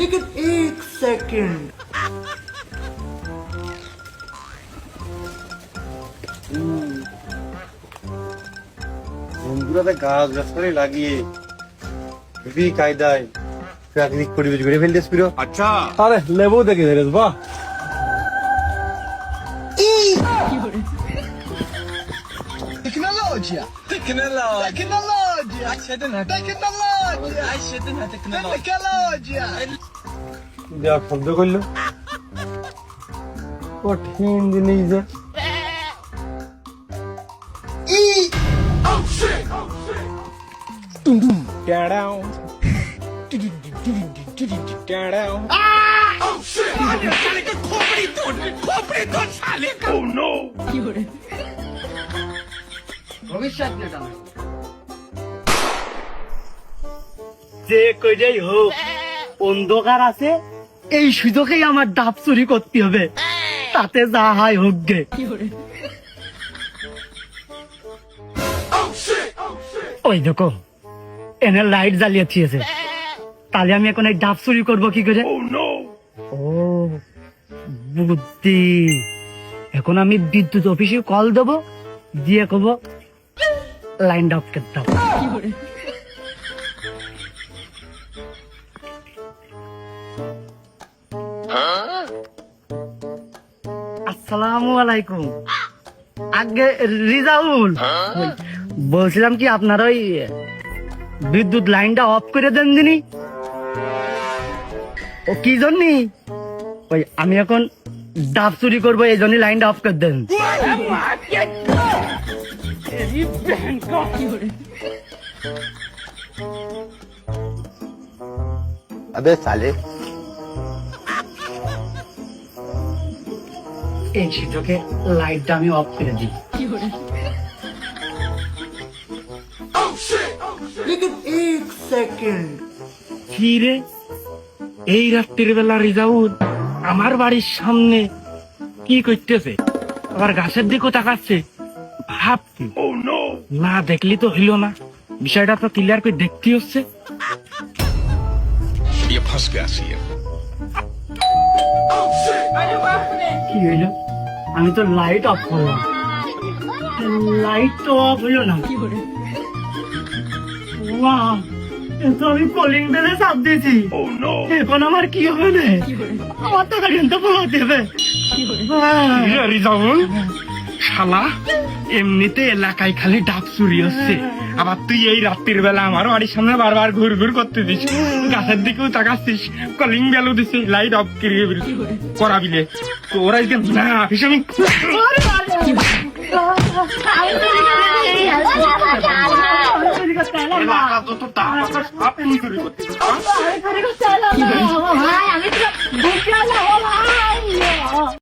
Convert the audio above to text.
लेकिन एक सेकंड বন্ধুরা গাছ গাছপালা লাগিয়ে হেভি কায়দায় প্রাকৃতিক পরিবেশ গড়ে ফেলতেছ পিরো। अच्छा আরে লেবু দেখে ফেলেছ বাহ। تكنولوجيا تكنولوجيا দেওয়ার শব্দ করলো কঠিন জিনিস যে যে কইটাই হোক অন্ধকার আছে, এই সুযোগেই আমার ডাব চুরি করতে হবে, তাতে যা হয় হোক গে। ওই দেখো এনে লাইট জ্বালিয়ে দিয়েছে, তাহলে আমি এখন এই ডাব চুরি করবো কি করে? ও বুদ্ধি, এখন আমি বিদ্যুৎ অফিসে কল দেবো, দিয়ে কব লাইন ডাব কেটে দাও। আসসালামু আলাইকুম। আগে রিজাউল, বলছিলাম কি আপনার ওই বিদ্যুৎ লাইনটা অফ করে দেন দিনি। ও কি জন্য? ওই আমি এখন ডাব চুরি করবো, এই জন্য লাইনটা অফ করে দেন। আবে সালে এই সুযোগে লাইটটা আমি অফ করে দিই। लेकिन एक सेकंड কি রে, এই রাত্রির বেলা রিজাউল আমার বাড়ির সামনে কি করতেছে? আবার গাছের দিকেও তাকাচ্ছে। ভাবছি না দেখলি তো হইল না, বিষয়টা তো ক্লিয়ার করে দেখতে হচ্ছে। ये फंस गया सीएम কি হইল? আমি তো লাইট অফ করলাম, লাইট তো অফ হইল না। বাহ, এ তো আমি কলিং বেলে চাপ দিয়েছি। এখন আমার কি হবে? আমার তো গাড়ি তো পড়াতে হবে। রিজাউল শালা, এমনিতে এলাকায় খালি ডাব চুরি হচ্ছে, আবার তুই এই রাত্রির বেলা আমার বাড়ির সামনে বারবার ঘুর ঘুর করতে দিস, গাছের দিকেও তাকাচ্ছিস, কলিং বেলও দিছিস, লাইট অফ করাবিলে তোরা না ভীষণ ভাই আমি তো